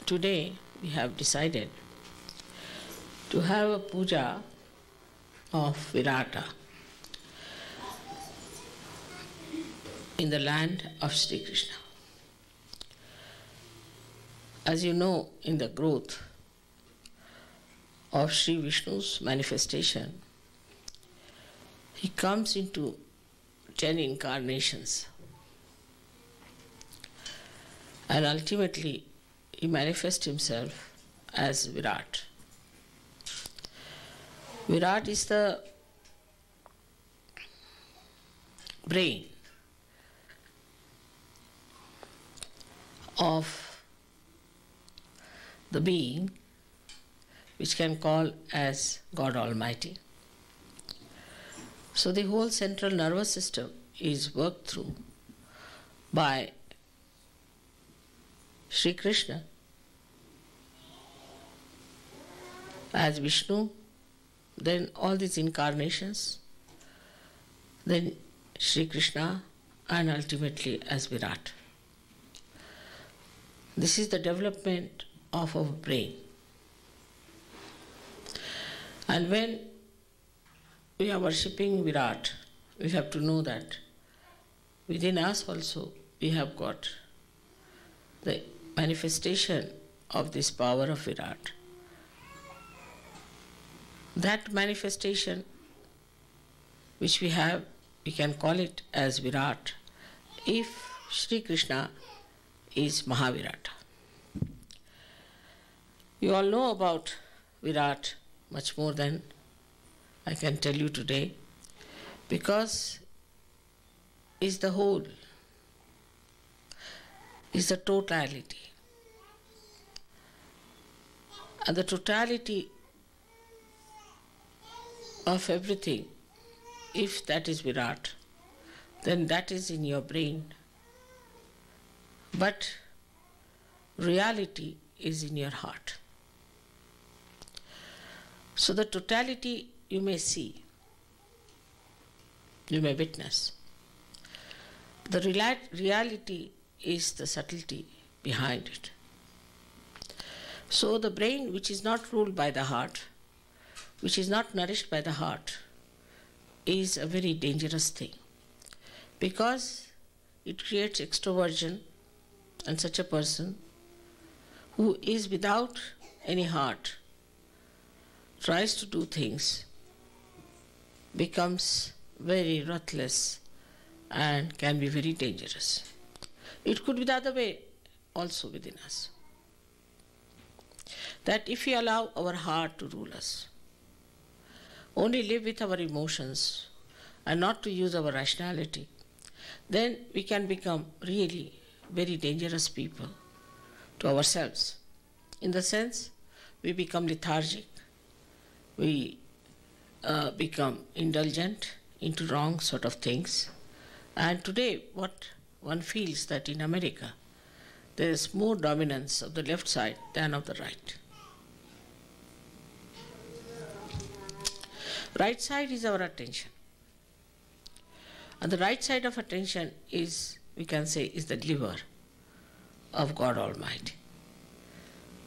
today we have decided to have a puja of Virata in the land of Sri Krishna. As you know, in the growth of Sri Vishnu's manifestation, he comes into 10 incarnations, and ultimately he manifests himself as Virata. Virata is the brain of the being which can call as God Almighty. So the whole central nervous system is worked through by Sri Krishna as Vishnu, then all these incarnations, then Sri Krishna, and ultimately as Virata. This is the development of our brain. And when we are worshipping Virata, we have to know that within us also we have got the manifestation of this power of Virata. That manifestation which we have, we can call it as Virata if Sri Krishna is Mahavirata. You all know about Virata much more than I can tell you today, because is the whole, is the totality. And the totality of everything, if that is Virata, then that is in your brain. But reality is in your heart. So the totality you may see, you may witness. The reality is the subtlety behind it. So the brain which is not ruled by the heart, which is not nourished by the heart, is a very dangerous thing, because it creates extroversion, and such a person who is without any heart tries to do things, becomes very ruthless and can be very dangerous. It could be the other way also within us. That if we allow our heart to rule us, only live with our emotions and not to use our rationality, then we can become really very dangerous people to ourselves. In the sense, we become lethargic, we become indulgent into wrong sort of things. And today what one feels that in America there is more dominance of the left side than of the right. Right side is our attention. And the right side of attention is, we can say, is the liver of God Almighty.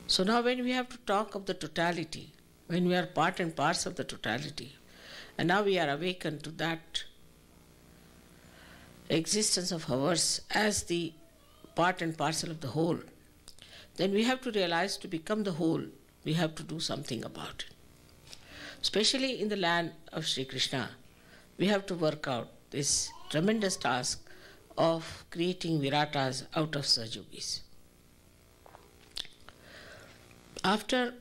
So now when we have to talk of the totality, when we are part and parcel of the totality, and now we are awakened to that existence of ours as the part and parcel of the whole, then we have to realize to become the whole, we have to do something about it. Especially in the land of Sri Krishna, we have to work out this tremendous task of creating Viratas out of Sahajogis. After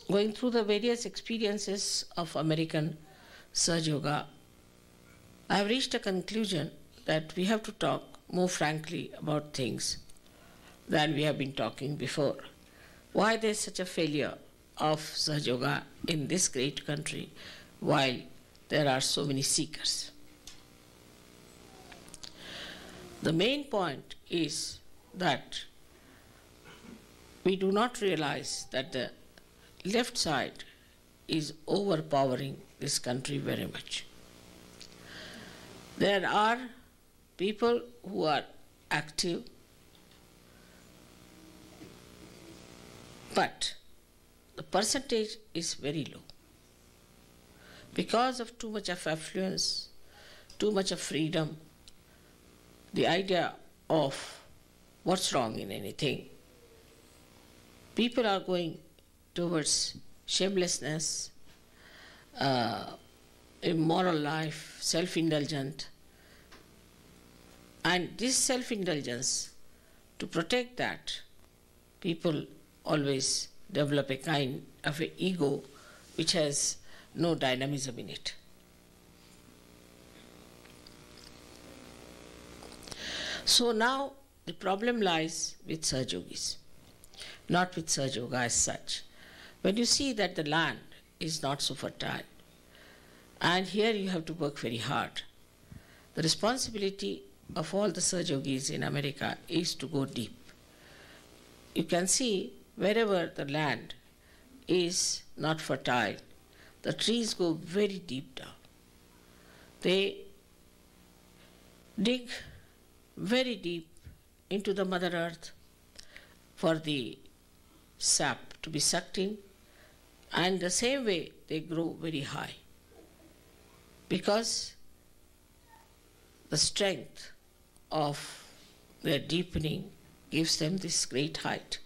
going through the various experiences of American Sahaja Yoga, I have reached a conclusion that we have to talk more frankly about things than we have been talking before. Why there is such a failure of Sahaja Yoga in this great country while there are so many seekers. The main point is that we do not realize that the left side is overpowering this country very much. There are people who are active But the percentage is very low. Because of too much of affluence, too much of freedom, the idea of what's wrong in anything, people are going towards shamelessness, immoral life, self-indulgent. And this self-indulgence, to protect that, people always develop a kind of an ego which has no dynamism in it. So now the problem lies with Sahaja Yogis, not with Sahaja Yoga as such. When you see that the land is not so fertile, and here you have to work very hard, the responsibility of all the Sahaja Yogis in America is to go deep. You can see wherever the land is not fertile, the trees go very deep down. They dig very deep into the Mother Earth for the sap to be sucked in, and the same way they grow very high, because the strength of their deepening gives them this great height.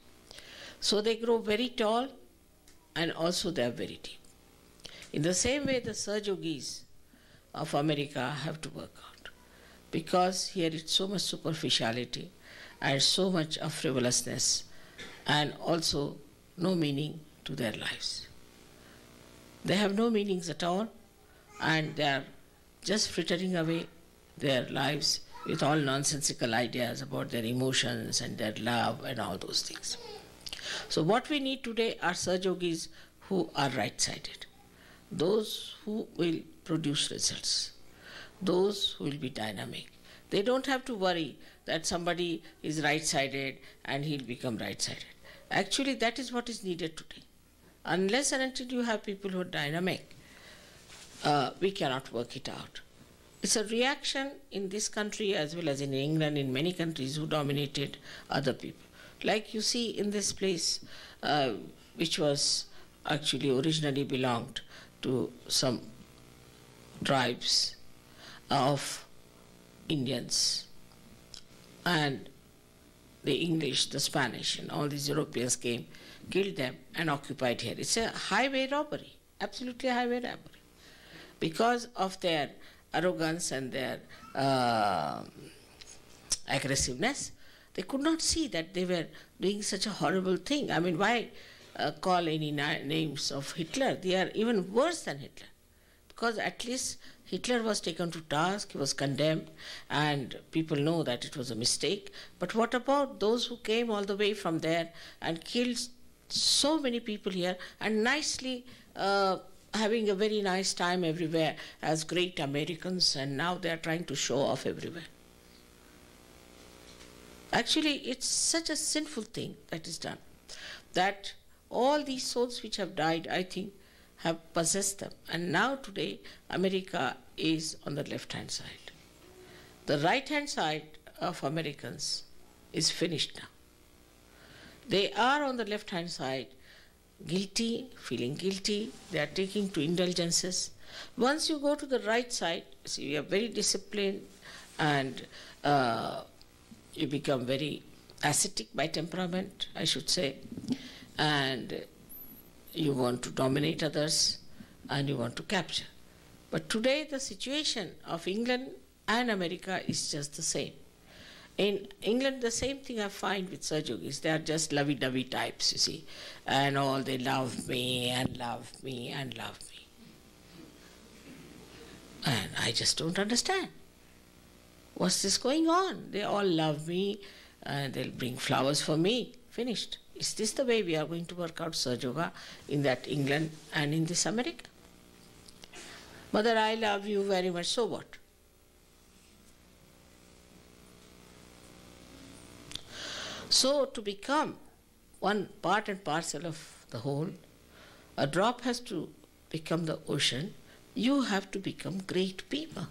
So they grow very tall and also they are very deep. In the same way, the Sahaja Yogis of America have to work out, because here it's so much superficiality and so much of frivolousness and also no meaning to their lives. They have no meanings at all, and they are just frittering away their lives with all nonsensical ideas about their emotions and their love and all those things. So what we need today are Sahaja Yogis who are right-sided, those who will produce results, those who will be dynamic. They don't have to worry that somebody is right-sided and he'll become right-sided. Actually, that is what is needed today. Unless and until you have people who are dynamic, we cannot work it out. It's a reaction in this country as well as in England, in many countries who dominated other people. Like you see in this place, which was actually originally belonged to some tribes of Indians, and the English, the Spanish, and all these Europeans came, killed them, and occupied here. It's a highway robbery, absolutely a highway robbery, because of their arrogance and their aggressiveness. They could not see that they were doing such a horrible thing. I mean, why call any names of Hitler? They are even worse than Hitler, because at least Hitler was taken to task, he was condemned, and people know that it was a mistake. But what about those who came all the way from there and killed so many people here and nicely having a very nice time everywhere as great Americans, and now they are trying to show off everywhere? Actually, it's such a sinful thing that is done, that all these souls which have died, I think, have possessed them. And now today, America is on the left-hand side. The right-hand side of Americans is finished now. They are on the left-hand side, guilty, feeling guilty, they are taking to indulgences. Once you go to the right side, see, we are very disciplined, and you become very ascetic by temperament, I should say, and you want to dominate others and you want to capture. But today the situation of England and America is just the same. In England, the same thing I find with Sahaja Yogis. They are just lovey-dovey types, you see, and all they love me and love me and love me. And I just don't understand. What's this going on? They all love me and they'll bring flowers for me. Finished. Is this the way we are going to work out Sahaja Yoga in that England and in this America? Mother, I love you very much, so what? So to become one part and parcel of the whole, a drop has to become the ocean. You have to become great people.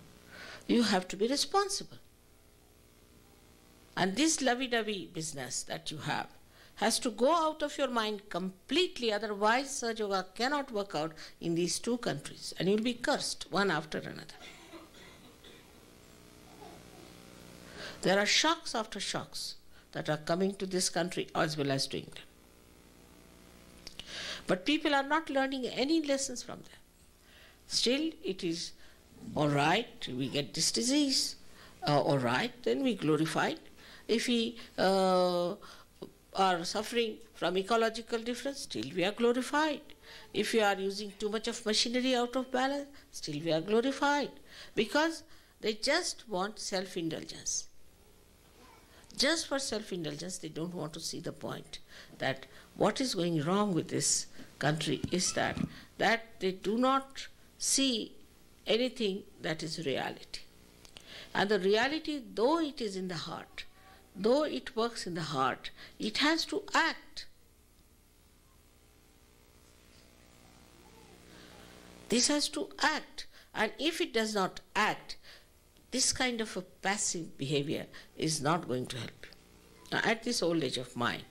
You have to be responsible. And this lovey-dovey business that you have has to go out of your mind completely, otherwise Sahaja Yoga cannot work out in these two countries and you will be cursed one after another. There are shocks after shocks that are coming to this country as well as to England. But people are not learning any lessons from them. Still, it is all right, we get this disease, all right, then we glorify it. If we are suffering from ecological difference, still we are glorified. If we are using too much of machinery out of balance, still we are glorified. Because they just want self-indulgence. Just for self-indulgence, they don't want to see the point that what is going wrong with this country is that they do not see anything that is reality. And the reality, though it is in the heart, though it works in the heart, it has to act. This has to act. And if it does not act, this kind of a passive behavior is not going to help you. Now, at this old age of mine,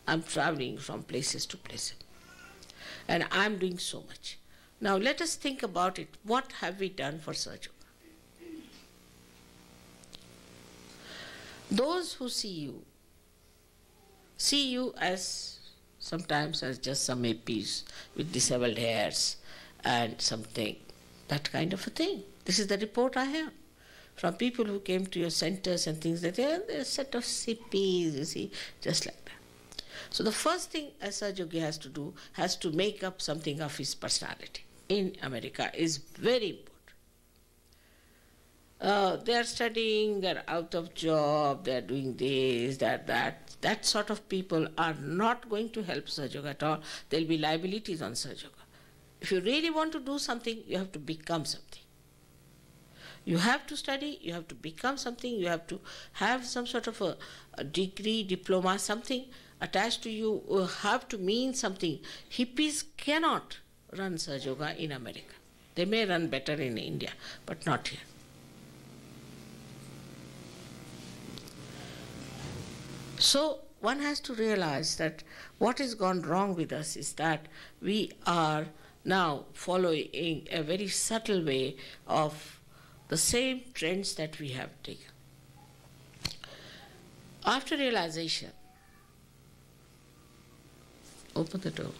I'm traveling from places to places. And I'm doing so much. Now, let us think about it. What have we done for Sahaja Yoga? Those who see you as sometimes as just some APs with disheveled hairs and something, that kind of a thing. This is the report I have from people who came to your centers and things like that. They're a set of CPs, you see, just like that. So the first thing a Sahaja Yogi has to do, has to make up something of his personality. In America is very important. They are studying, they are out of job, they are doing this, that. That sort of people are not going to help Sahaja Yoga at all. There will be liabilities on Sahaja Yoga. If you really want to do something, you have to become something. You have to study, you have to become something, you have to have some sort of a degree, diploma, something attached to you, have to mean something. Hippies cannot run Sahaja Yoga in America. They may run better in India, but not here. So one has to realize that what has gone wrong with us is that we are now following a very subtle way of the same trends that we have taken. After realization, open the door.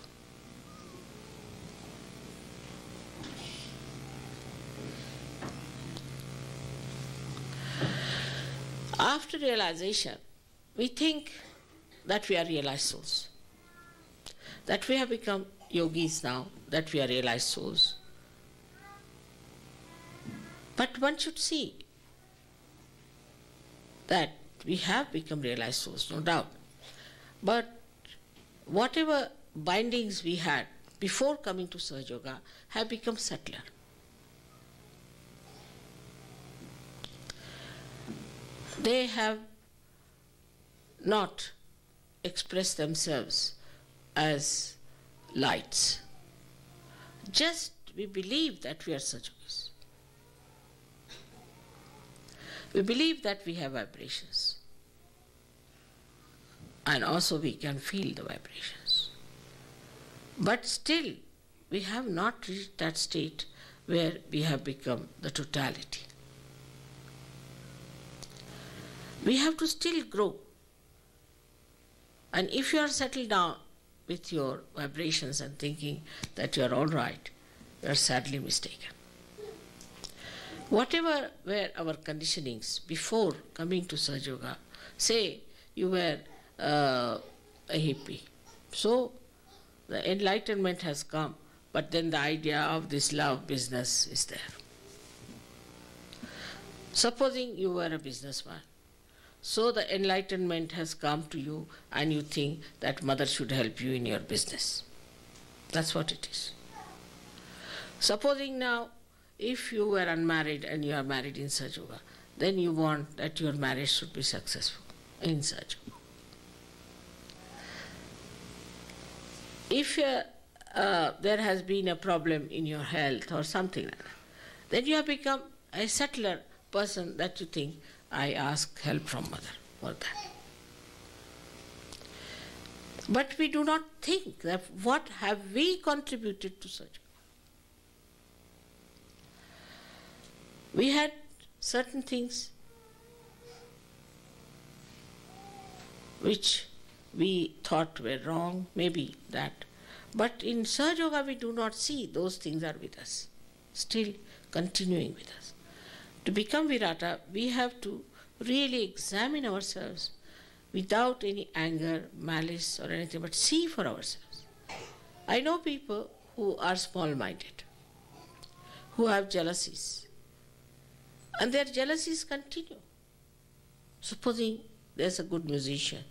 After realization, we think that we are realized souls, that we have become yogis now, that we are realized souls. But one should see that we have become realized souls, no doubt. But whatever bindings we had before coming to Sahaja Yoga have become subtler. They have not expressed themselves as lights. Just we believe that we are Sahaja Yogis. We believe that we have vibrations. And also we can feel the vibrations. But still, we have not reached that state where we have become the totality. We have to still grow. And if you are settled down with your vibrations and thinking that you are all right, you are sadly mistaken. Whatever were our conditionings before coming to Sahaja Yoga, say you were a hippie. So the enlightenment has come, but then the idea of this love business is there. Supposing you were a businessman. So the enlightenment has come to you and you think that mother should help you in your business. That's what it is. Supposing now, if you were unmarried and you are married in Sahaja Yoga, then you want that your marriage should be successful in Sahaja Yoga. If there has been a problem in your health or something like that, then you have become a settler person that you think, I ask help from mother for that. But we do not think that what have we contributed to such. We had certain things which we thought were wrong, maybe that. But in Sahaja Yoga we do not see those things are with us, still continuing with us. To become Virata, we have to really examine ourselves without any anger, malice or anything, but see for ourselves. I know people who are small-minded, who have jealousies, and their jealousies continue. Supposing there's a good musician,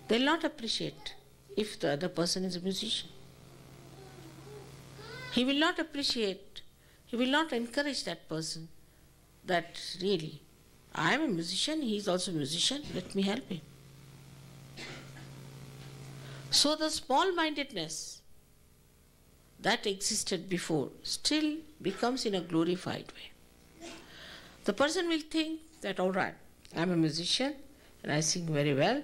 they'll not appreciate if the other person is a musician. He will not appreciate, he will not encourage that person that really, I am a musician, he is also a musician, let me help him. So the small-mindedness that existed before still becomes in a glorified way. The person will think that, all right, I am a musician and I sing very well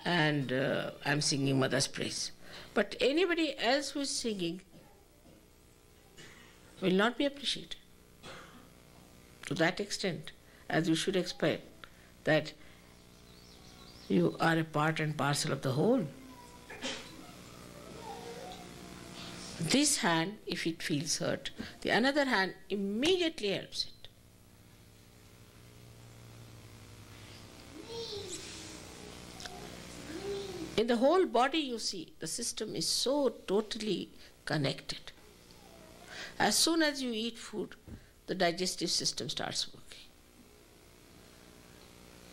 and I am singing Mother's praise. But anybody else who is singing will not be appreciated to that extent, as you should expect, that you are a part and parcel of the whole. This hand, if it feels hurt, the another hand immediately helps it. In the whole body, you see, the system is so totally connected. As soon as you eat food, the digestive system starts working.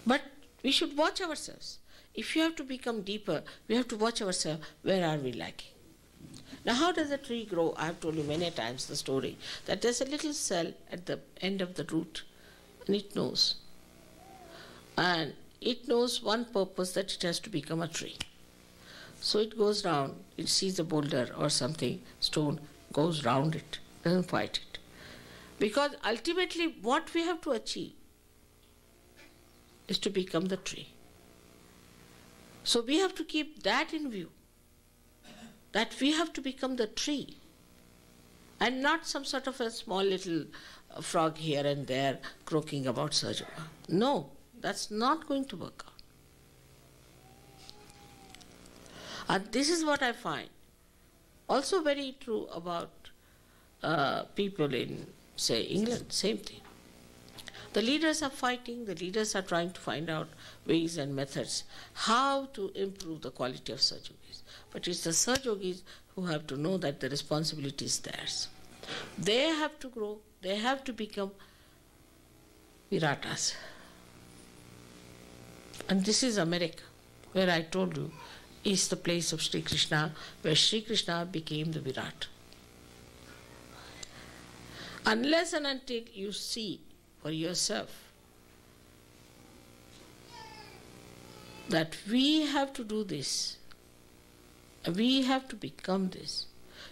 But we should watch ourselves. If you have to become deeper, we have to watch ourselves, where are we lacking? Now, how does a tree grow? I have told you many times the story, that there's a little cell at the end of the root, and it knows. And it knows one purpose, that it has to become a tree. So it goes round, it sees a boulder or something, stone, goes round it, doesn't fight it. Because ultimately what we have to achieve is to become the tree. So we have to keep that in view, that we have to become the tree and not some sort of a small little frog here and there croaking about Sahaja. No, that's not going to work out. And this is what I find also very true about people in, say, England, same thing. The leaders are fighting, the leaders are trying to find out ways and methods how to improve the quality of Sahaja Yogis. But it's the Sahaja Yogis who have to know that the responsibility is theirs. They have to grow, they have to become Viratas. And this is America, where I told you is the place of Sri Krishna, where Sri Krishna became the Virata. Unless and until you see for yourself that we have to do this, we have to become this,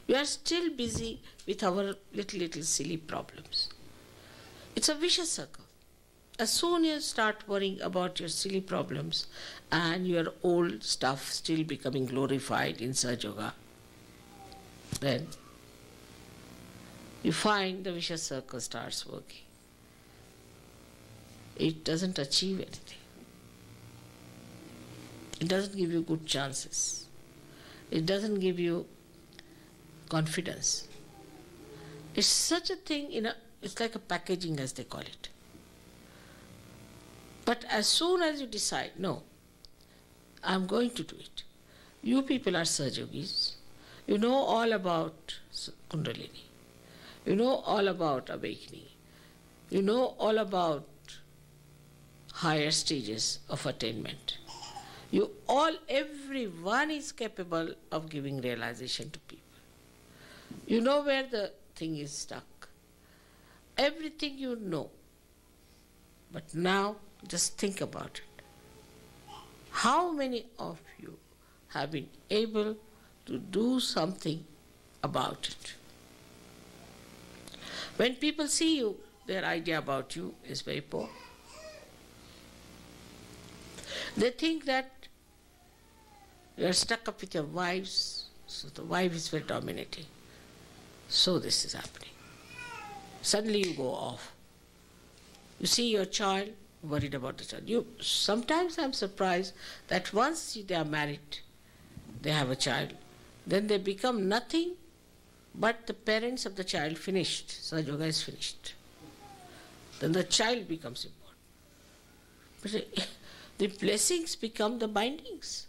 you are still busy with our little silly problems. It's a vicious circle. As soon as you start worrying about your silly problems and your old stuff still becoming glorified in Sahaja Yoga, then you find the vicious circle starts working. It doesn't achieve anything. It doesn't give you good chances. It doesn't give you confidence. It's such a thing, it's like a packaging, as they call it. But as soon as you decide, no, I'm going to do it. You people are Sahaja Yogis. You know all about Kundalini. You know all about awakening. You know all about higher stages of attainment. Everyone is capable of giving realization to people. You know where the thing is stuck. Everything you know. But now, just think about it. How many of you have been able to do something about it? When people see you, their idea about you is very poor. They think that You are stuck up with your wives, so the wife is very dominating. So this is happening. Suddenly you go off. You see your child, worried about the child. Sometimes I'm surprised that once they are married, they have a child, then they become nothing but the parents of the child finished. Sahaja Yoga is finished. Then the child becomes important. But the blessings become the bindings.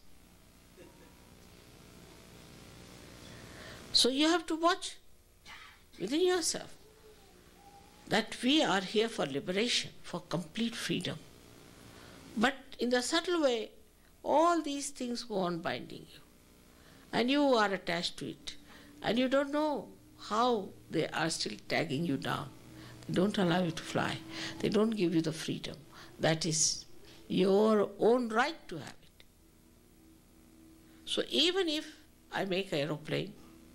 So you have to watch within yourself that we are here for liberation, for complete freedom. But in the subtle way, all these things go on binding you. And you are attached to it. And you don't know how they are still tagging you down. They don't allow you to fly. They don't give you the freedom. That is your own right to have it. So even if I make an aeroplane,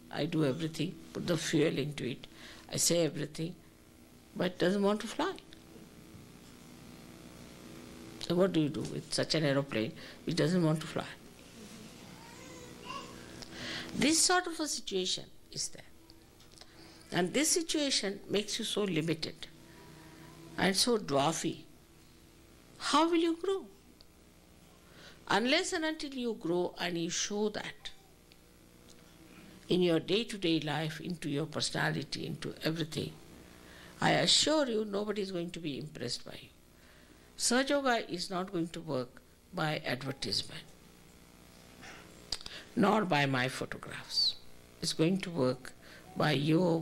I do everything, put the fuel into it, I say everything, but it doesn't want to fly. So what do you do with such an aeroplane which doesn't want to fly? This sort of a situation is there. And this situation makes you so limited and so dwarfy. How will you grow? Unless and until you grow and you show that in your day-to-day life, into your personality, into everything, I assure you nobody is going to be impressed by you. Sahaja Yoga is not going to work by advertisement, nor by my photographs. It's going to work, by your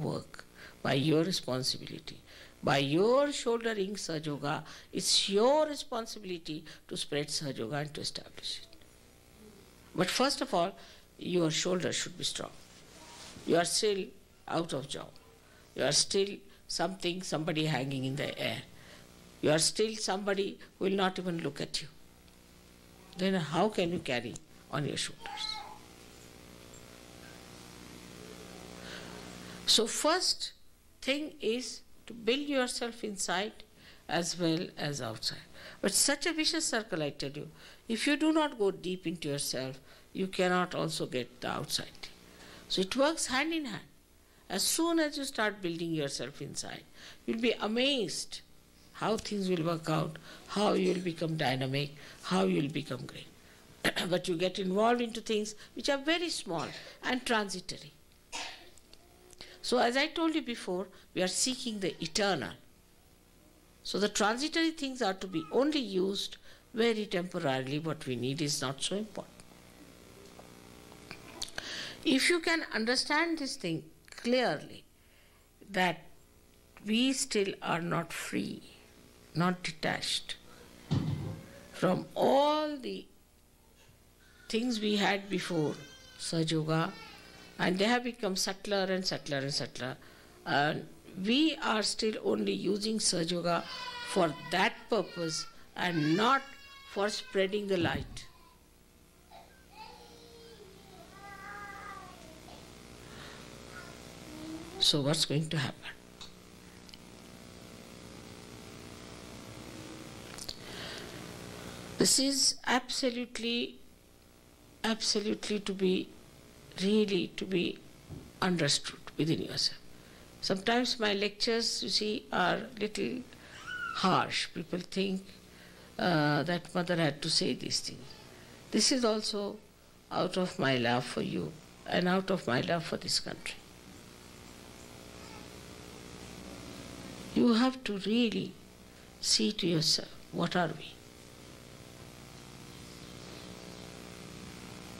responsibility, by your shouldering Sahaja Yoga. It's your responsibility to spread Sahaja Yoga and to establish it. But first of all, your shoulders should be strong. You are still out of job. You are still somebody hanging in the air. You are still somebody who will not even look at you. Then how can you carry on your shoulders? So first thing is to build yourself inside as well as outside. But such a vicious circle, I tell you, if you do not go deep into yourself, you cannot also get the outside. So it works hand in hand. As soon as you start building yourself inside, you'll be amazed how things will work out, how you'll become dynamic, how you'll become great. But you get involved into things which are very small and transitory. So as I told you before, we are seeking the eternal. So the transitory things are to be only used very temporarily. What we need is not so important. If you can understand this thing clearly, that we still are not free, not detached from all the things we had before Sahaja Yoga, and they have become subtler and subtler and subtler, and we are still only using Sahaja Yoga for that purpose and not for spreading the light. So what's going to happen? This is absolutely to be understood within yourself. Sometimes my lectures, you see, are little harsh. People think that mother had to say these things. This is also out of my love for you and out of my love for this country. You have to really see to yourself, what are we?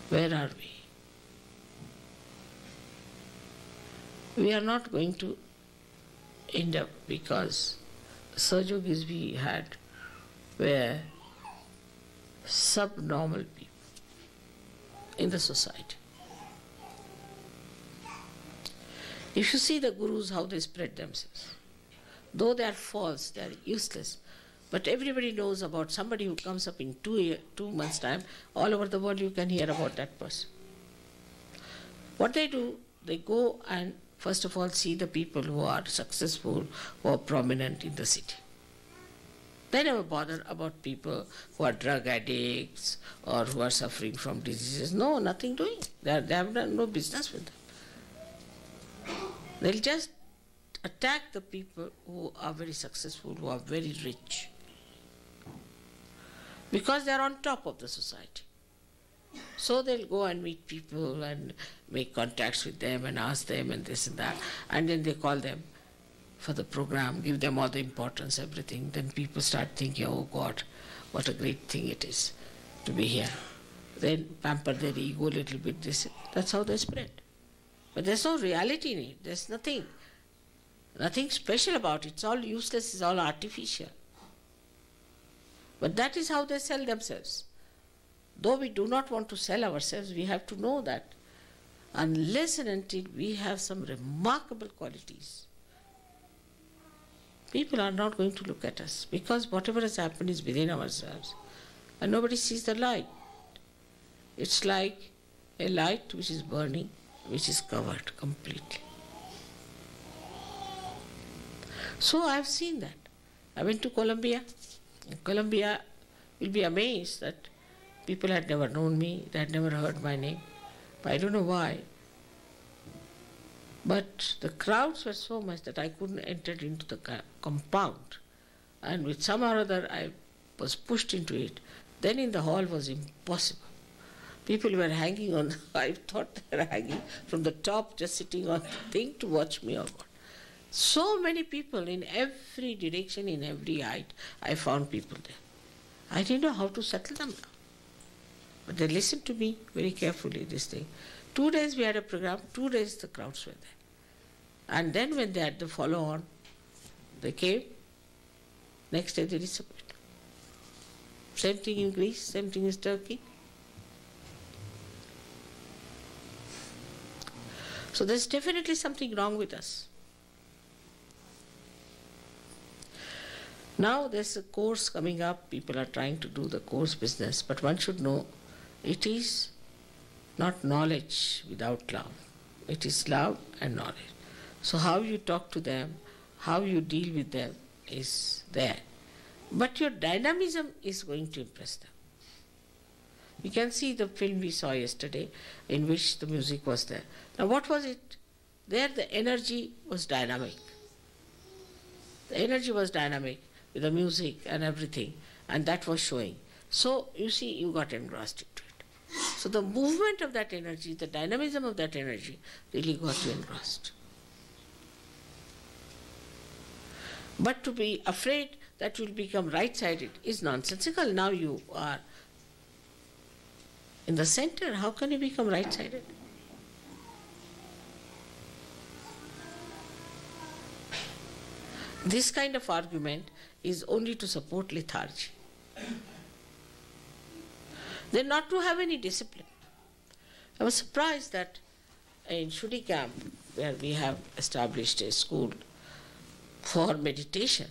Where are we? We are not going to end up, because Sahajogis we had were subnormal people in the society. If you see the gurus, how they spread themselves, though they are false, they are useless, but everybody knows about somebody who comes up in 2 months' time. All over the world you can hear about that person. What they do, they go and first of all see the people who are successful, who are prominent in the city. They never bother about people who are drug addicts or who are suffering from diseases. No, nothing doing. They have no business with them. They'll just attack the people who are very successful, who are very rich, because they are on top of the society. So they'll go and meet people and make contacts with them and ask them and this and that, and then they call them for the program, give them all the importance, everything. Then people start thinking, oh God, what a great thing it is to be here. Then pamper their ego a little bit. That's how they spread. But there's no reality in it. There's nothing special about it. It's all useless, it's all artificial. But that is how they sell themselves. Though we do not want to sell ourselves, we have to know that unless and until we have some remarkable qualities, people are not going to look at us, because whatever has happened is within ourselves and nobody sees the light. It's like a light which is burning, which is covered completely. So I have seen that. I went to Colombia. In Colombia, you'll be amazed that people had never known me, they had never heard my name. But I don't know why. But the crowds were so much that I couldn't enter into the compound. And with some or other I was pushed into it. Then in the hall was impossible. People were hanging on, I thought they were hanging from the top, just sitting on the thing to watch me or what. So many people in every direction, in every height, I found people there. I didn't know how to settle them now. But they listened to me very carefully, this thing. 2 days we had a program, 2 days the crowds were there. And then when they had the follow-on, they came, next day they disappeared. Same thing in Greece, same thing in Turkey. So there's definitely something wrong with us. Now there's a course coming up, people are trying to do the course business, but one should know it is not knowledge without love. It is love and knowledge. So how you talk to them, how you deal with them is there. But your dynamism is going to impress them. You can see the film we saw yesterday in which the music was there. Now what was it? There the energy was dynamic. The energy was dynamic with the music and everything, and that was showing. So you see, you got engrossed into it. So the movement of that energy, the dynamism of that energy really got you engrossed. But to be afraid that you'll become right-sided is nonsensical. Now you are in the center. How can you become right-sided? This kind of argument is only to support lethargy. They're not to have any discipline. I was surprised that in Shudi camp, where we have established a school for meditation,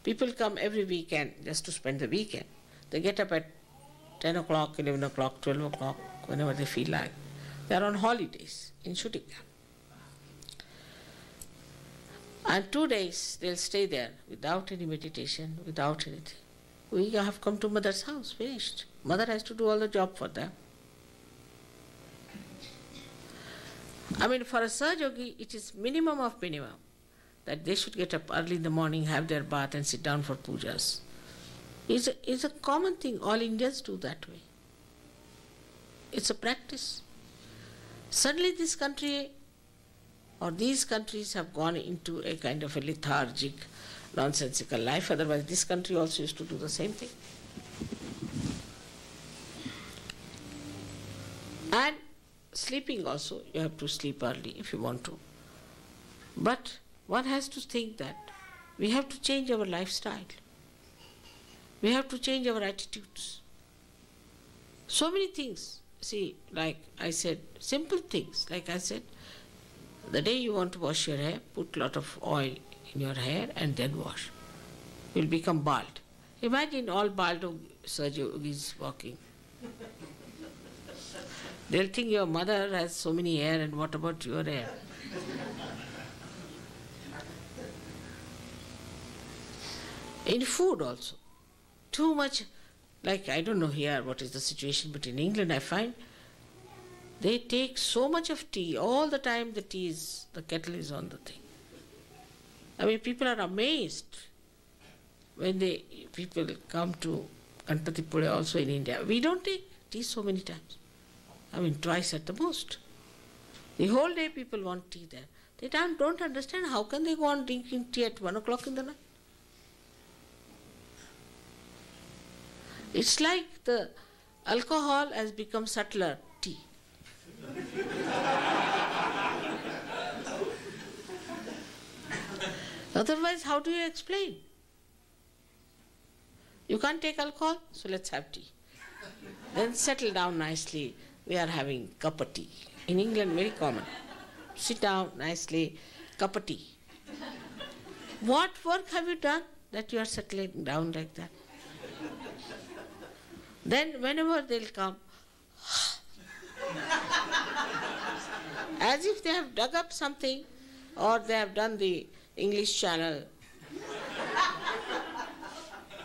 people come every weekend just to spend the weekend. They get up at 10 o'clock, 11 o'clock, 12 o'clock, whenever they feel like. They're on holidays in Shudi camp. And 2 days they'll stay there without any meditation, without anything. We have come to mother's house, finished. Mother has to do all the job for them. I mean, for a Sahaja yogi, it is minimum of minimum that they should get up early in the morning, have their bath and sit down for pujas. It's a common thing. All Indians do that way. It's a practice. Suddenly this country or these countries have gone into a kind of a lethargic, nonsensical life. Otherwise this country also used to do the same thing. And sleeping also, you have to sleep early if you want to. But one has to think that we have to change our lifestyle. We have to change our attitudes. So many things. See, like I said, simple things. Like I said, the day you want to wash your hair, put a lot of oil in your hair and then wash. You'll become bald. Imagine all bald Sahaja yogis walking. They'll think your mother has so many hair and what about your hair? In food also. Too much, like I don't know here what is the situation, but in England I find they take so much of tea, all the time the kettle is on the thing. I mean, people are amazed when people come to Ganpati Puja also in India. We don't take tea so many times. I mean, twice at the most. The whole day people want tea there. They don't understand how can they go on drinking tea at 1 o'clock in the night. It's like the alcohol has become subtler tea. Otherwise, how do you explain? You can't take alcohol, so let's have tea. Then settle down nicely. We are having cup of tea. In England, very common. Sit down nicely, cup of tea. What work have you done that you are settling down like that? Then whenever they'll come, as if they have dug up something or they have done the English channel.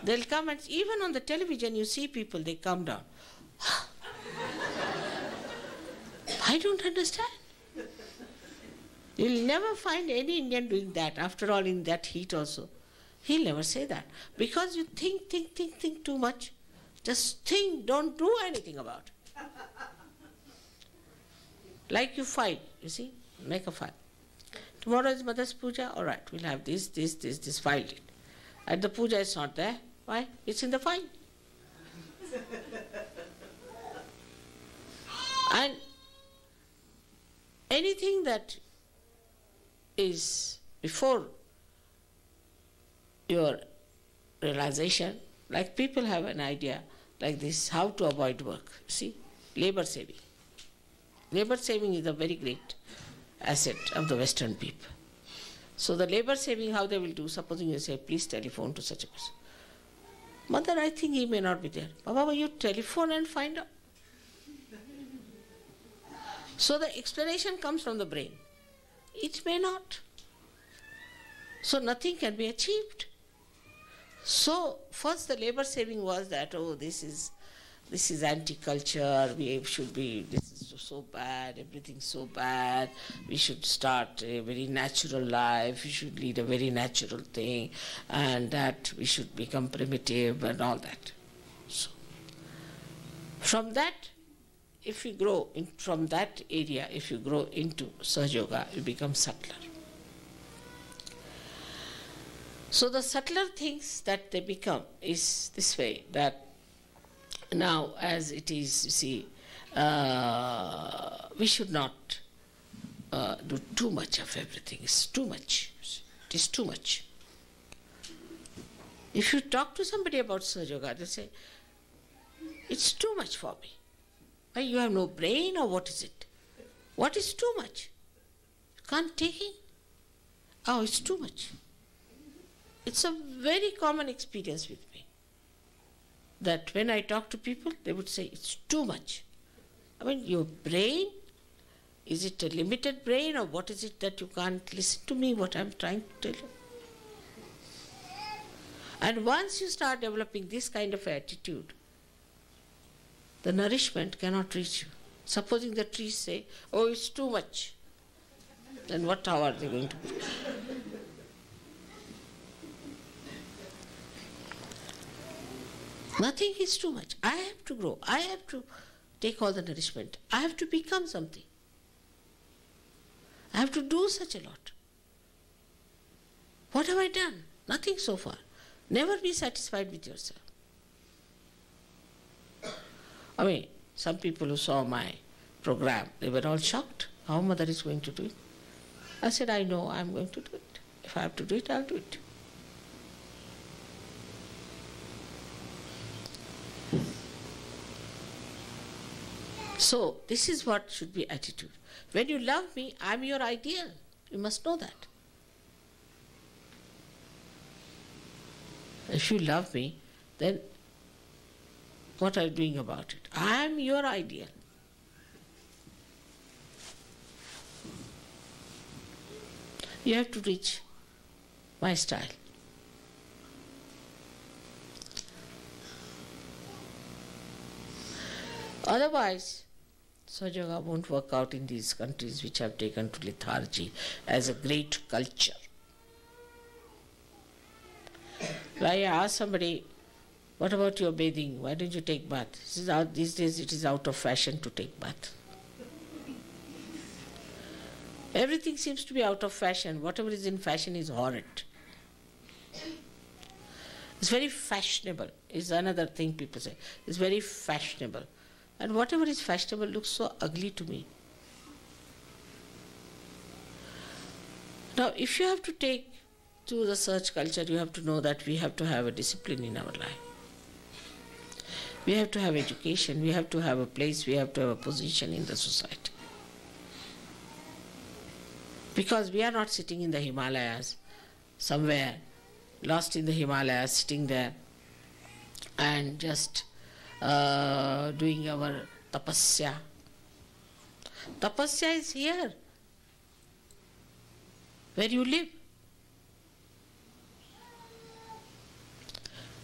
They'll come, and even on the television you see people, they come down. I don't understand. You'll never find any Indian doing that. After all, in that heat also. He'll never say that. Because you think too much. Just think, don't do anything about it. Like you file, you see, make a file. Tomorrow is Mother's Puja, all right, we'll have this, filed it. At the Puja it's not there. Why? It's in the file. And anything that is before your realization, like people have an idea like this, how to avoid work. See, labor saving. Labor saving is a very great asset of the Western people. So the labor saving, how they will do, supposing you say, please telephone to such a person. Mother, I think he may not be there. Baba, you telephone and find out. So the explanation comes from the brain. It may not. So nothing can be achieved. So first the labor saving was that, oh, this is anti-culture, this is so bad, everything's so bad, we should start a very natural life, we should lead a very natural thing, and that we should become primitive and all that. So from that, if you grow from that area, if you grow into Sahaja Yoga, you become subtler. So the subtler things that they become is this way, that now as it is, you see, we should not do too much of everything. It's too much. It is too much. If you talk to somebody about Sahaja Yoga, they say, it's too much for me. Why, you have no brain, or what is it? What is too much? You can't take it? Oh, it's too much. It's a very common experience with me, that when I talk to people, they would say, it's too much. I mean, your brain, is it a limited brain, or what is it that you can't listen to me, what I'm trying to tell you? And once you start developing this kind of attitude, the nourishment cannot reach you. Supposing the trees say, oh, it's too much, then how are they going to do? Nothing is too much. I have to grow. I have to take all the nourishment. I have to become something. I have to do such a lot. What have I done? Nothing so far. Never be satisfied with yourself. I mean, some people who saw my program, they were all shocked. How Mother is going to do it? I said, I know I'm going to do it. If I have to do it, I'll do it. So, this is what should be attitude. When you love me, I'm your ideal. You must know that. If you love me, then what are you doing about it? I'm your ideal. You have to reach my style. Otherwise, Sahaja won't work out in these countries which have taken to lethargy as a great culture. I asked somebody, what about your bathing? Why don't you take bath? He says, these days it is out of fashion to take bath. Everything seems to be out of fashion. Whatever is in fashion is horrid. It's very fashionable, is another thing people say. It's very fashionable. And whatever is fashionable looks so ugly to me. Now, if you have to take to the search culture, you have to know that we have to have a discipline in our life. We have to have education, we have to have a place, we have to have a position in the society. Because we are not sitting in the Himalayas, somewhere, lost in the Himalayas, sitting there and just doing our tapasya. Tapasya is here, where you live.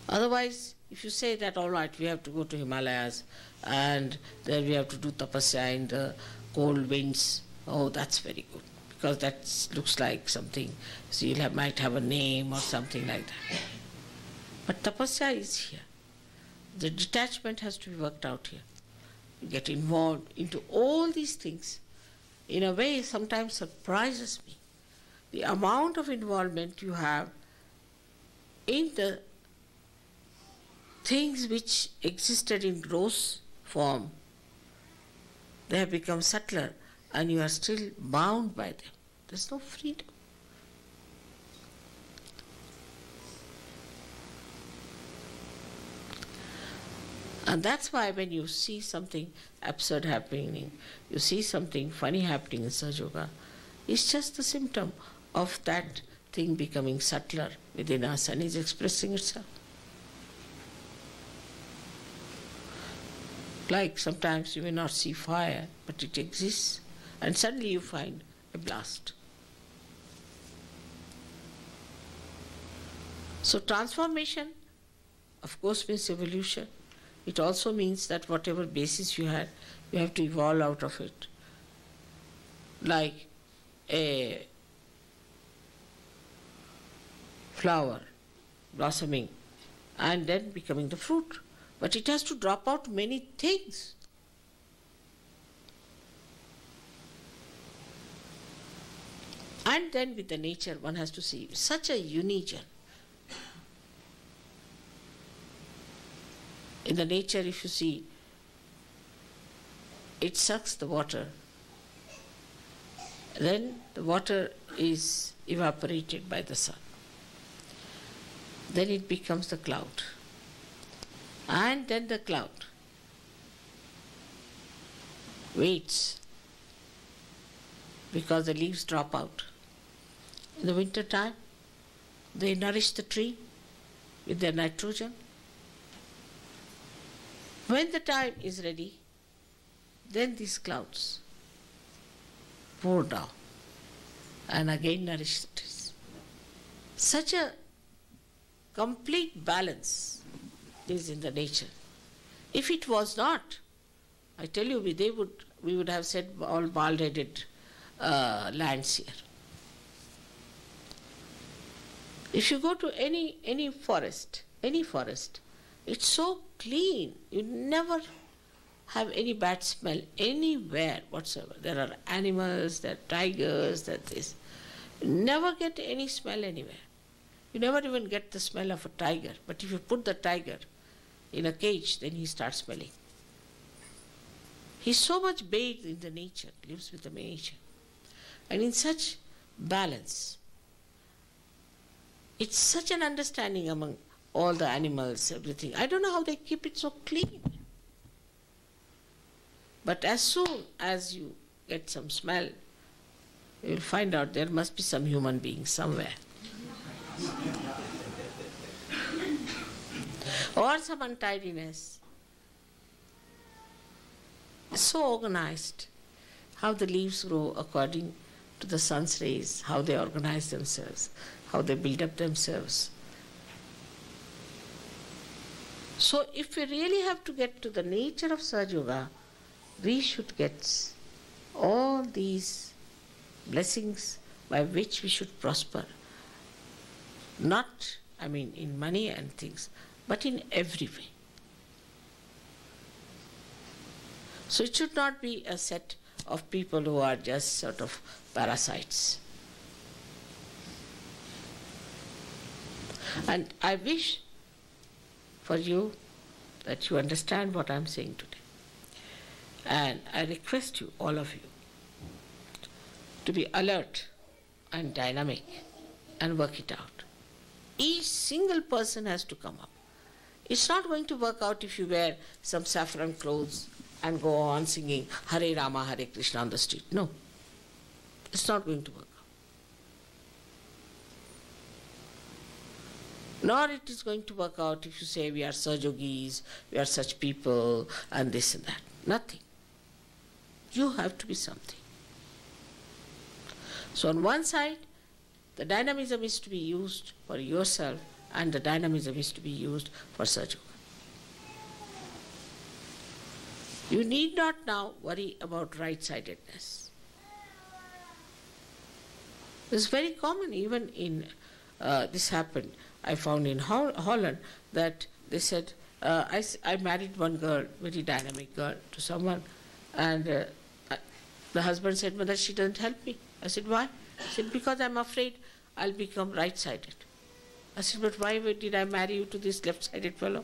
Otherwise, if you say that, all right, we have to go to Himalayas and there we have to do tapasya in the cold winds, oh, that's very good, because that looks like something, so you might have a name or something like that. But tapasya is here. The detachment has to be worked out here. You get involved into all these things. In a way, sometimes surprises me. The amount of involvement you have in the things which existed in gross form, they have become subtler and you are still bound by them. There's no freedom. And that's why when you see something absurd happening, you see something funny happening in Sahaja Yoga, it's just a symptom of that thing becoming subtler within us and is expressing itself. Like sometimes you may not see fire, but it exists, and suddenly you find a blast. So transformation, of course, means evolution. It also means that whatever basis you had, you have to evolve out of it. Like a flower blossoming and then becoming the fruit. But it has to drop out many things. And then with the nature, one has to see such a union. In the nature, if you see, it sucks the water. Then the water is evaporated by the sun. Then it becomes the cloud. And then the cloud waits because the leaves drop out. In the winter time, they nourish the tree with their nitrogen. When the time is ready, then these clouds pour down and again nourish the trees. Such a complete balance is in the nature. If it was not, I tell you, we would have said all bald-headed lands here. If you go to any forest, it's so clean. You never have any bad smell anywhere whatsoever. There are animals, there are tigers, there are this. You never get any smell anywhere. You never even get the smell of a tiger. But if you put the tiger in a cage, then he starts smelling. He's so much bathed in the nature, lives with the nature. And in such balance, it's such an understanding among all the animals, everything. I don't know how they keep it so clean. But as soon as you get some smell, you will find out there must be some human being somewhere. Or some untidiness. It's so organized. How the leaves grow according to the sun's rays, how they organize themselves, how they build up themselves. So if we really have to get to the nature of Sahaja Yoga, we should get all these blessings by which we should prosper. Not, in money and things, but in every way. So it should not be a set of people who are just sort of parasites. And I wish for you that you understand what I am saying today. And I request you, all of you, to be alert and dynamic and work it out. Each single person has to come up. It's not going to work out if you wear some saffron clothes and go on singing Hare Rama, Hare Krishna on the street. No, it's not going to work out. Nor it is going to work out if you say we are Sahajogis, we are such people and this and that. Nothing. You have to be something. So on one side, the dynamism is to be used for yourself and the dynamism is to be used for Sahaja Yoga. You need not now worry about right-sidedness. It's very common, even in, this happened, I found in Holland, that they said, I married one girl, very dynamic girl, to someone, and the husband said, Mother, she doesn't help me. I said, why? He said, because I'm afraid I'll become right-sided. I said, but why did I marry you to this left-sided fellow?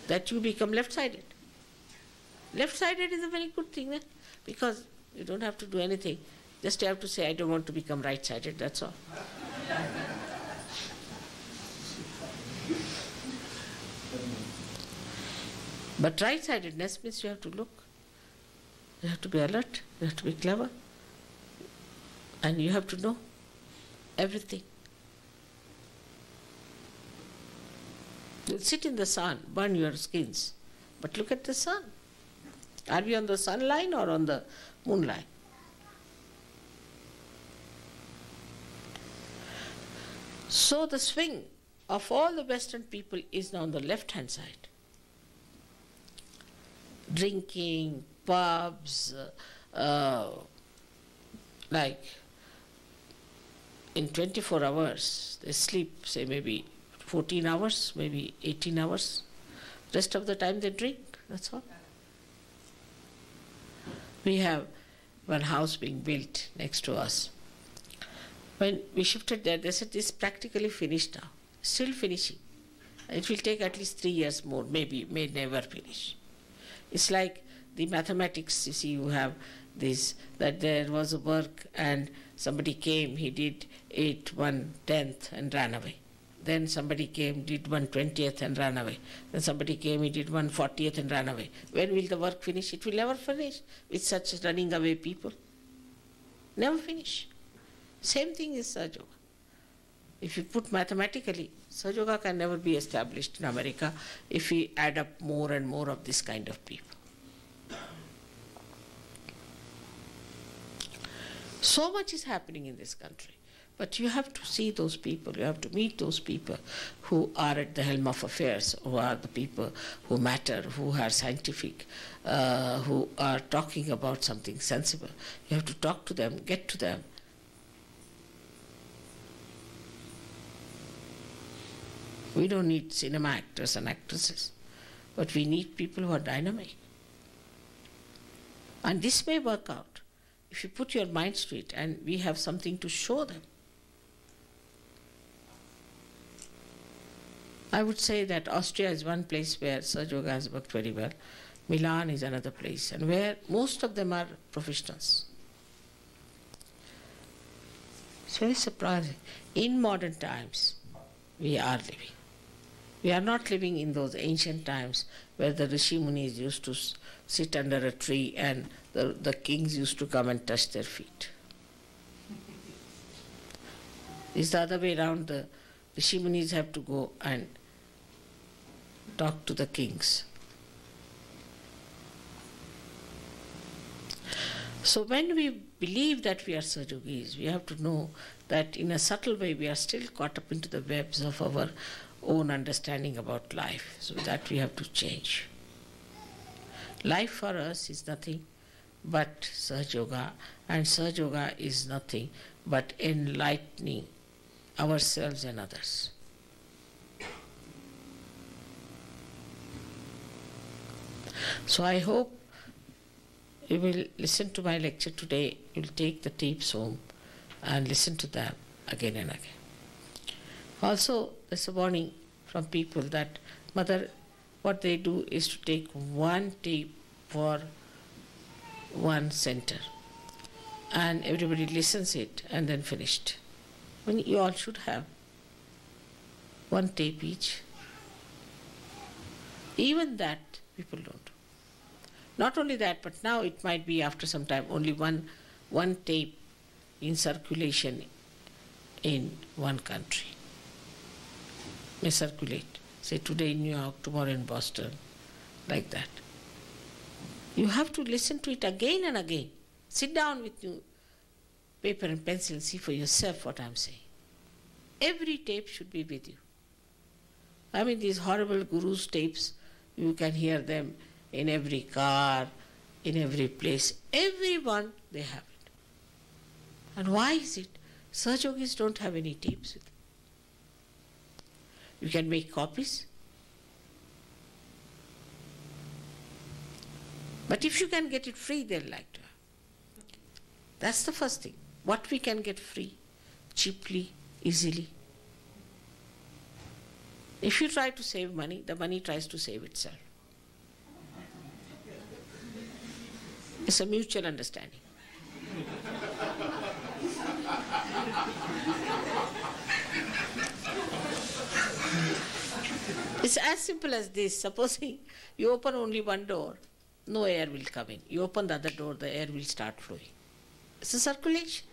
That you become left-sided. Left-sided is a very good thing, eh? Because you don't have to do anything. Just you have to say, I don't want to become right-sided, that's all. But right-sidedness means you have to look. You have to be alert, you have to be clever, and you have to know everything. You'll sit in the sun, burn your skins, but look at the sun. Are we on the sun line or on the moon line? So the swing of all the Western people is now on the left-hand side. Drinking, pubs, like in 24 hours, they sleep, say maybe 14 hours, maybe 18 hours. Rest of the time they drink, that's all. We have one house being built next to us. When we shifted there, they said, this is practically finished now, still finishing. It will take at least 3 years more, maybe, may never finish. It's like the mathematics, you see, you have this, that there was a work and somebody came, he did 8 1/10 and ran away. Then somebody came, did 1/20 and ran away. Then somebody came, he did 1/40 and ran away. When will the work finish? It will never finish with such running away people. Never finish. Same thing is Sahaja Yoga. If you put mathematically, Sahaja Yoga can never be established in America if we add up more and more of this kind of people. So much is happening in this country. But you have to see those people, you have to meet those people who are at the helm of affairs, who are the people who matter, who are scientific, who are talking about something sensible. You have to talk to them, get to them. We don't need cinema actors and actresses, but we need people who are dynamic. And this may work out if you put your minds to it and we have something to show them. I would say that Austria is one place where Sahaja Yoga has worked very well. Milan is another place, and where most of them are professionals. It's very surprising. In modern times, we are living. We are not living in those ancient times where the Rishi Munis used to sit under a tree and the kings used to come and touch their feet. It's the other way around. The Rishi Munis have to go and talk to the kings. So when we believe that we are Sahajogis, we have to know that in a subtle way we are still caught up into the webs of our own understanding about life. So that we have to change. Life for us is nothing but Sahaja Yoga, and Sahaja Yoga is nothing but enlightening ourselves and others. So I hope you will listen to my lecture today, you will take the tapes home and listen to them again and again. Also, there's a warning from people that, Mother, what they do is to take one tape for one center and everybody listens it and then finished. When you all should have one tape each. Even that people don't. Not only that, but now it might be after some time only one tape in circulation in one country. May circulate. Say today in New York, tomorrow in Boston, like that. You have to listen to it again and again. Sit down with you, paper and pencil, and see for yourself what I'm saying. Every tape should be with you. I mean, these horrible gurus' tapes, you can hear them in every car, in every place. Everyone, they have it. And why is it? Sahaja yogis don't have any tapes with them. You can make copies. But if you can get it free, they'll like to have. That's the first thing. What we can get free, cheaply, easily. If you try to save money, the money tries to save itself. It's a mutual understanding. It's as simple as this. Supposing you open only one door, no air will come in. You open the other door, the air will start flowing. It's a circulation.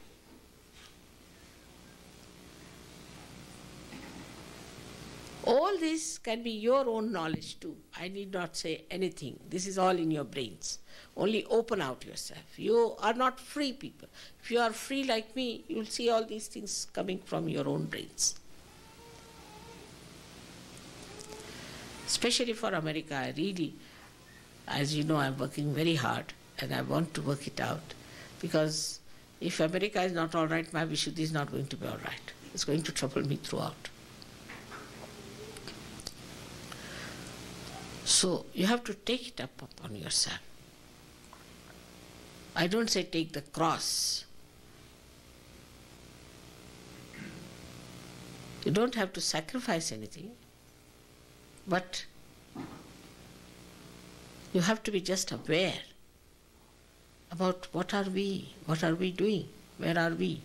All this can be your own knowledge too. I need not say anything. This is all in your brains. Only open out yourself. You are not free people. If you are free like me, you will see all these things coming from your own brains. Especially for America, I really, as you know, I'm working very hard and I want to work it out. Because if America is not all right, my Vishuddhi is not going to be all right. It's going to trouble me throughout. So you have to take it up upon yourself. I don't say take the cross. You don't have to sacrifice anything, but you have to be just aware about what are we doing, where are we.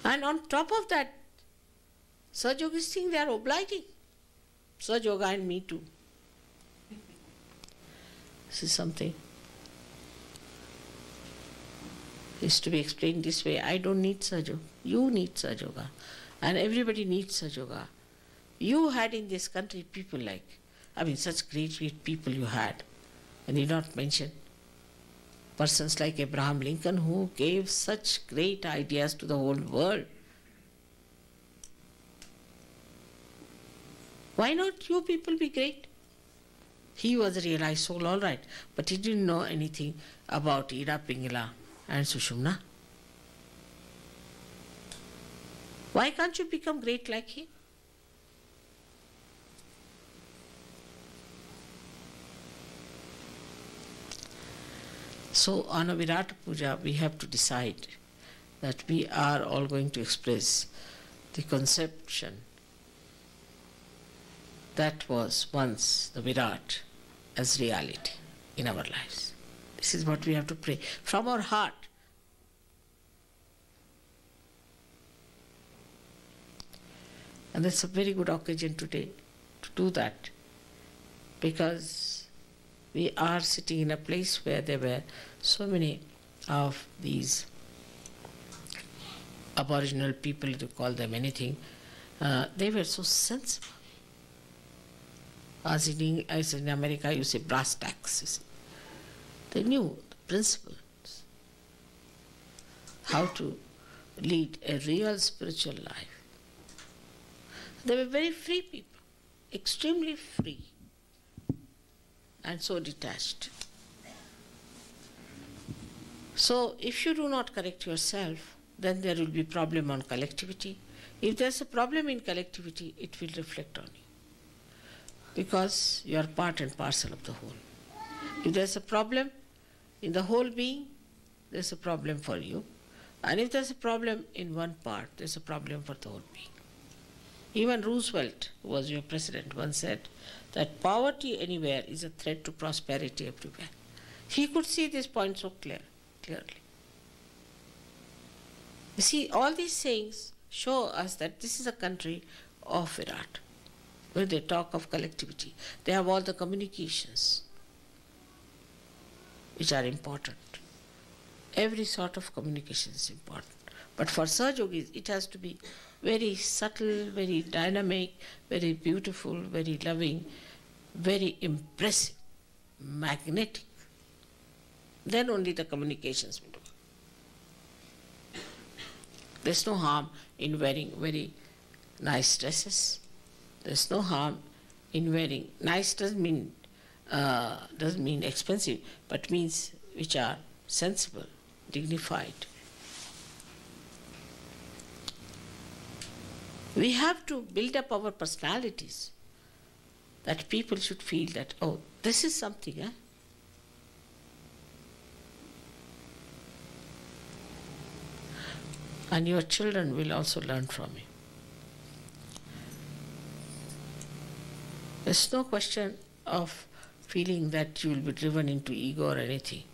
And on top of that, Sahaja yogis think they are obliging. Sahaja yoga and me too. This is something is to be explained this way. I don't need Sahaja yoga. You need Sahaja yoga. And everybody needs Sahaja yoga. You had in this country people like, such great people you had. And you not mention persons like Abraham Lincoln who gave such great ideas to the whole world. Why not you people be great? He was a realized soul, all right, but he didn't know anything about Ida, Pingala and Sushumna. Why can't you become great like him? So on a Virata Puja, we have to decide that we are all going to express the conception that was once the Virat as reality in our lives. This is what we have to pray from our heart. And that's a very good occasion today to do that, because we are sitting in a place where there were so many of these aboriginal people, to call them anything, they were so sensible. As in America, you say brass tacks. They knew the principles, how to lead a real spiritual life. They were very free people, extremely free, and so detached. So if you do not correct yourself, then there will be problem on collectivity. If there's a problem in collectivity, it will reflect on you, because you are part and parcel of the whole. If there's a problem in the whole being, there's a problem for you. And if there's a problem in one part, there's a problem for the whole being. Even Roosevelt, who was your president, once said that poverty anywhere is a threat to prosperity everywhere. He could see this point so clearly. You see, all these sayings show us that this is a country of Virata, where they talk of collectivity. They have all the communications which are important. Every sort of communication is important. But for Sahaja Yogis, it has to be very subtle, very dynamic, very beautiful, very loving, very impressive, magnetic. Then only the communications will work. There's no harm in wearing very nice dresses. There's no harm in wearing nice doesn't mean expensive, but means which are sensible, dignified. We have to build up our personalities, that people should feel that, oh, this is something, eh? And your children will also learn from you. There's no question of feeling that you will be driven into ego or anything.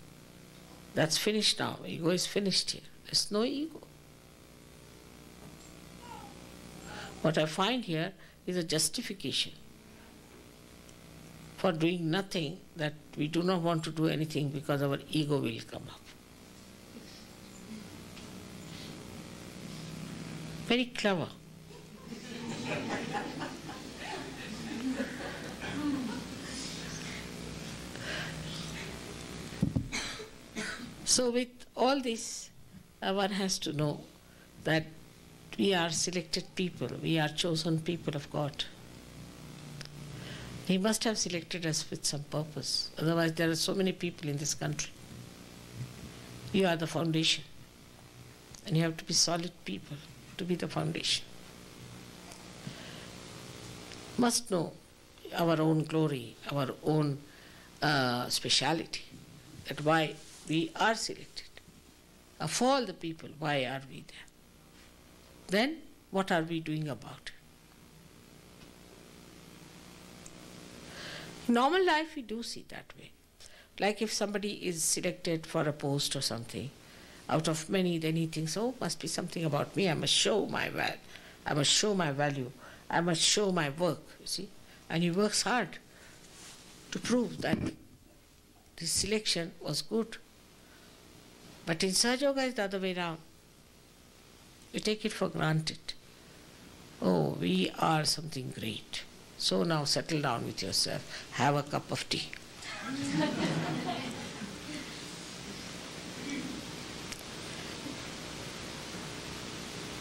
That's finished now. Ego is finished here. There's no ego. What I find here is a justification for doing nothing, that we do not want to do anything because our ego will come up. Very clever. So with all this, one has to know that we are selected people, we are chosen people of God. He must have selected us with some purpose. Otherwise, there are so many people in this country. You are the foundation. And you have to be solid people to be the foundation. Must know our own glory, our own speciality, that why we are selected. Of all the people, why are we there? Then, what are we doing about it? In normal life, we do see that way. Like if somebody is selected for a post or something, out of many, then he thinks, oh, must be something about me. I must show my value. I must show my value. I must show my work, you see. And he works hard to prove that this selection was good. But in Sahaja Yoga, it's the other way around. You take it for granted. Oh, we are something great. So now settle down with yourself. Have a cup of tea.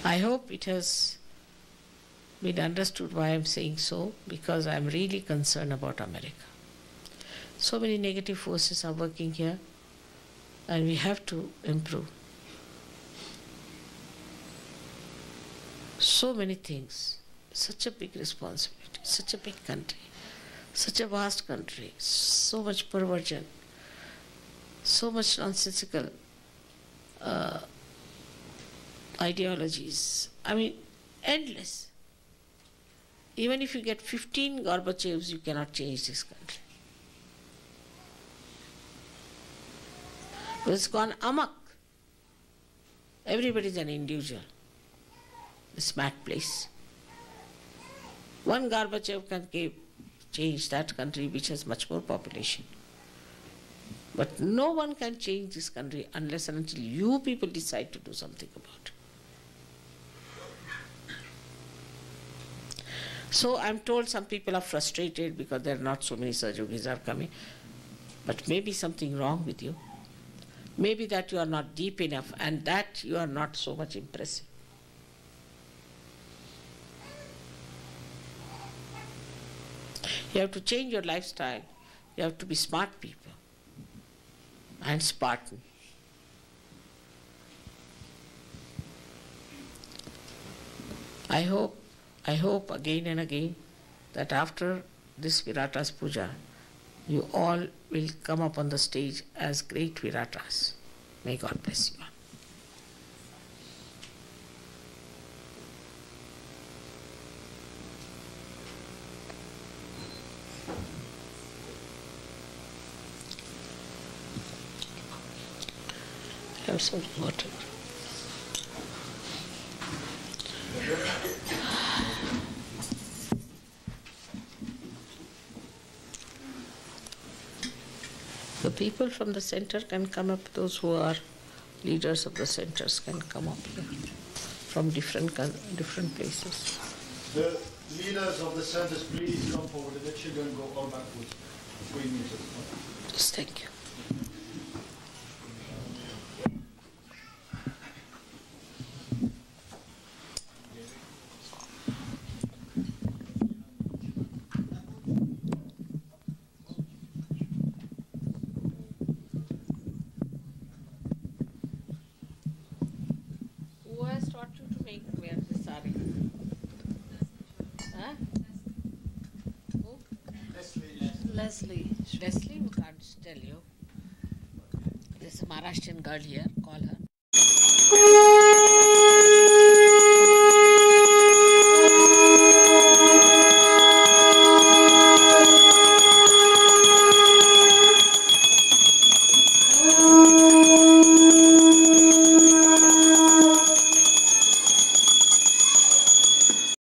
I hope it has been understood why I'm saying so, because I'm really concerned about America. So many negative forces are working here, and we have to improve. So many things, such a big responsibility, such a big country, such a vast country, so much perversion, so much nonsensical ideologies. I mean, endless. Even if you get 15 Gorbachevs, you cannot change this country. It's gone amok. Everybody's an individual. This mad place. One Gorbachev can change that country which has much more population. But no one can change this country unless and until you people decide to do something about it. So I'm told some people are frustrated because there are not so many Sahaja Yogis are coming. But maybe something wrong with you. Maybe that you are not deep enough and that you are not so much impressive. You have to change your lifestyle. You have to be smart people and Spartan. I hope again and again that after this Virata's Puja, you all will come up on the stage as great Viratas. May God bless you all. Have some water. The people from the center can come up, those who are leaders of the centers can come up here from different places. The leaders of the centers, please come forward and the children go all backwards. 3 meters. Yes, thank you. Leslie, we can't tell you. There's a Maharashtrian girl here, call her.